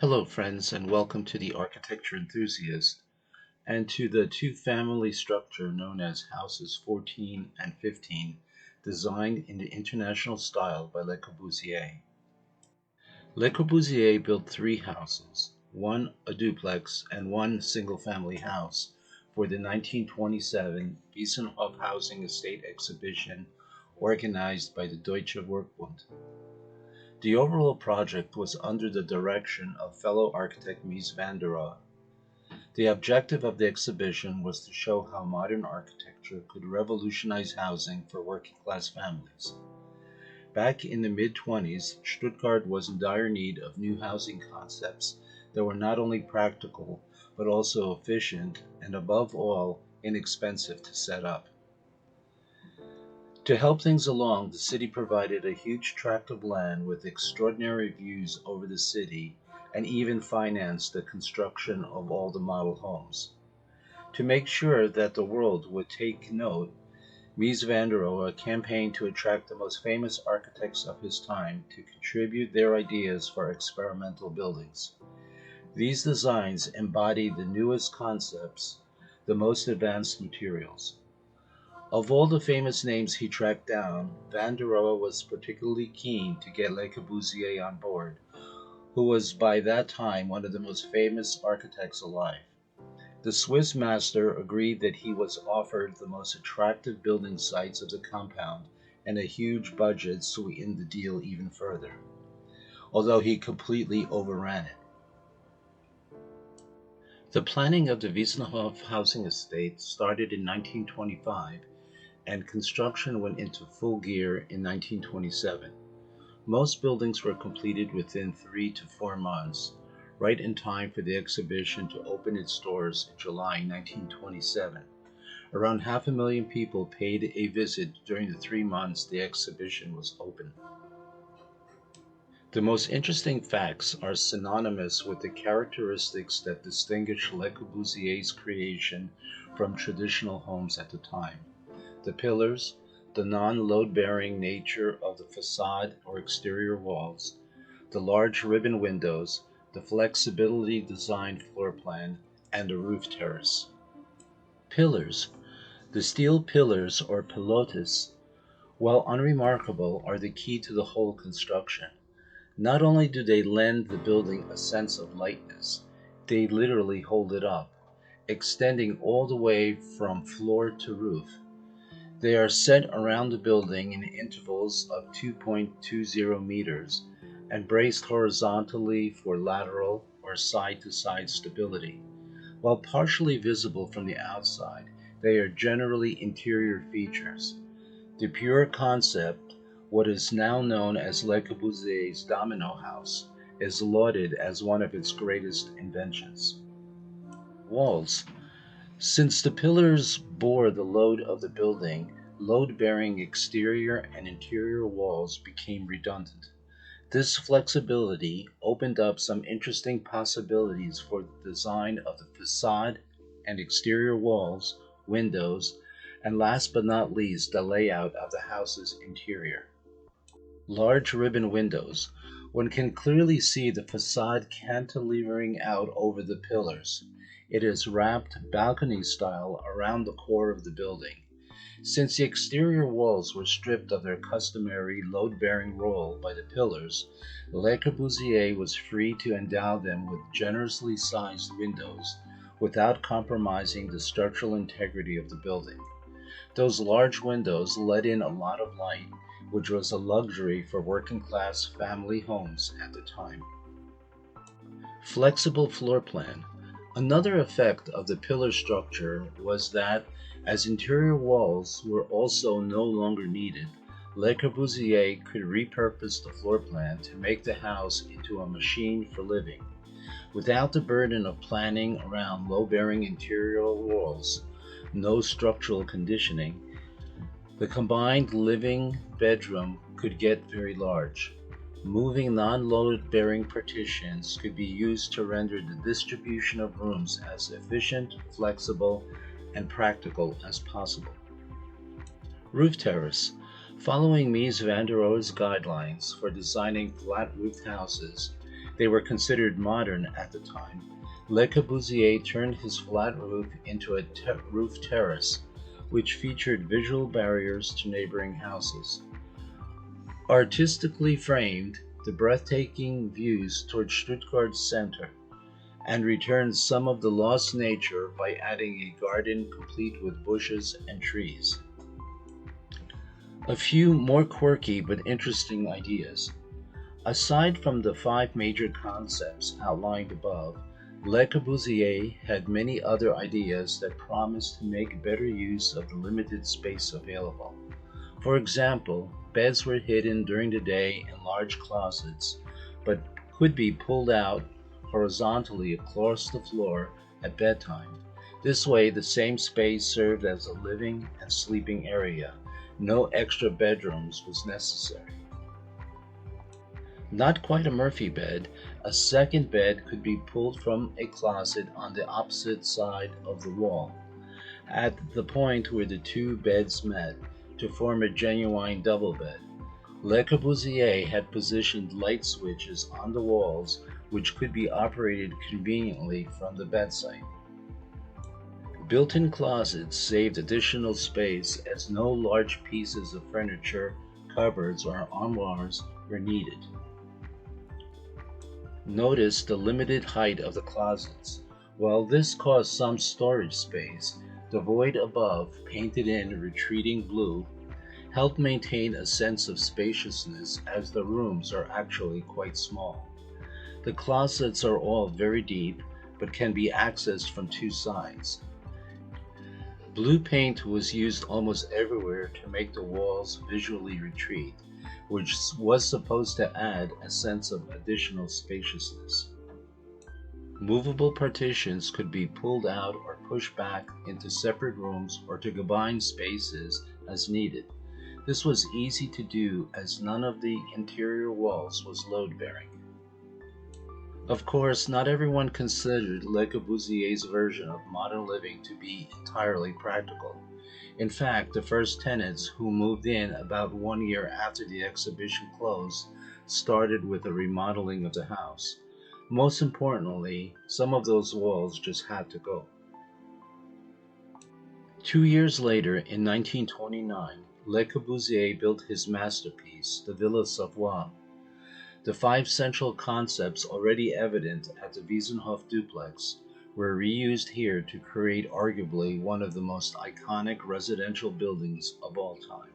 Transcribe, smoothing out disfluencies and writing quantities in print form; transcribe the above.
Hello, friends, and welcome to the Architecture Enthusiast and to the two-family structure known as Houses 14 and 15, designed in the international style by Le Corbusier. Le Corbusier built three houses, one a duplex and one single-family house, for the 1927 Weisenhof Housing Estate exhibition organized by the Deutsche Werkbund. The overall project was under the direction of fellow architect Mies van der Rohe. The objective of the exhibition was to show how modern architecture could revolutionize housing for working-class families. Back in the mid-20s, Stuttgart was in dire need of new housing concepts that were not only practical, but also efficient and, above all, inexpensive to set up. To help things along, the city provided a huge tract of land with extraordinary views over the city and even financed the construction of all the model homes. To make sure that the world would take note, Mies van der Rohe campaigned to attract the most famous architects of his time to contribute their ideas for experimental buildings. These designs embodied the newest concepts, the most advanced materials. Of all the famous names he tracked down, van der Rohe was particularly keen to get Le Corbusier on board, who was by that time one of the most famous architects alive. The Swiss master agreed that he was offered the most attractive building sites of the compound, and a huge budget sweetened the deal even further, although he completely overran it. The planning of the Weisenhof Housing Estate started in 1925, and construction went into full gear in 1927. Most buildings were completed within 3 to 4 months, right in time for the exhibition to open its doors in July 1927. Around 500,000 people paid a visit during the 3 months the exhibition was open. The most interesting facts are synonymous with the characteristics that distinguish Le Corbusier's creation from traditional homes at the time. The pillars, the non-load-bearing nature of the facade or exterior walls, the large ribbon windows, the flexibility designed floor plan, and the roof terrace. Pillars. The steel pillars or pilotis, while unremarkable, are the key to the whole construction. Not only do they lend the building a sense of lightness, they literally hold it up, extending all the way from floor to roof. They are set around the building in intervals of 2.20 meters and braced horizontally for lateral or side-to-side stability. While partially visible from the outside, they are generally interior features. The pure concept, what is now known as Le Corbusier's Domino House, is lauded as one of its greatest inventions. Walls. Since the pillars bore the load of the building, load-bearing exterior and interior walls became redundant. This flexibility opened up some interesting possibilities for the design of the facade and exterior walls, windows, and last but not least, the layout of the house's interior. Large ribbon windows. One can clearly see the facade cantilevering out over the pillars. It is wrapped balcony style around the core of the building. Since the exterior walls were stripped of their customary load-bearing role by the pillars, Le Corbusier was free to endow them with generously sized windows without compromising the structural integrity of the building. Those large windows let in a lot of light, which was a luxury for working-class family homes at the time. Flexible floor plan. Another effect of the pillar structure was that, as interior walls were also no longer needed, Le Corbusier could repurpose the floor plan to make the house into a machine for living. Without the burden of planning around low-bearing interior walls, no structural conditioning, the combined living bedroom could get very large. Moving non-load-bearing partitions could be used to render the distribution of rooms as efficient, flexible, and practical as possible. Roof terrace. Following Mies van der Rohe's guidelines for designing flat-roofed houses, They were considered modern at the time. Le Corbusier turned his flat roof into a roof terrace, which featured visual barriers to neighboring houses. Artistically framed the breathtaking views toward Stuttgart's center, and returned some of the lost nature by adding a garden complete with bushes and trees. A few more quirky but interesting ideas. Aside from the five major concepts outlined above, Le Corbusier had many other ideas that promised to make better use of the limited space available. For example, beds were hidden during the day in large closets, but could be pulled out horizontally across the floor at bedtime. This way, the same space served as a living and sleeping area. No extra bedrooms was necessary. Not quite a Murphy bed, a second bed could be pulled from a closet on the opposite side of the wall, at the point where the two beds met, to form a genuine double bed. Le Corbusier had positioned light switches on the walls which could be operated conveniently from the bedside. Built-in closets saved additional space as no large pieces of furniture, cupboards, or armoires were needed. Notice the limited height of the closets. While this caused some storage space, the void above, painted in retreating blue, helped maintain a sense of spaciousness as the rooms are actually quite small. The closets are all very deep, but can be accessed from two sides. Blue paint was used almost everywhere to make the walls visually retreat, which was supposed to add a sense of additional spaciousness. Movable partitions could be pulled out or pushed back into separate rooms or to combine spaces as needed. This was easy to do as none of the interior walls was load-bearing. Of course, not everyone considered Le Corbusier's version of modern living to be entirely practical. In fact, the first tenants who moved in about 1 year after the exhibition closed started with a remodeling of the house. Most importantly, some of those walls just had to go. 2 years later, in 1929, Le Corbusier built his masterpiece, the Villa Savoie. The five central concepts already evident at the Weisenhof Duplex were reused here to create arguably one of the most iconic residential buildings of all time.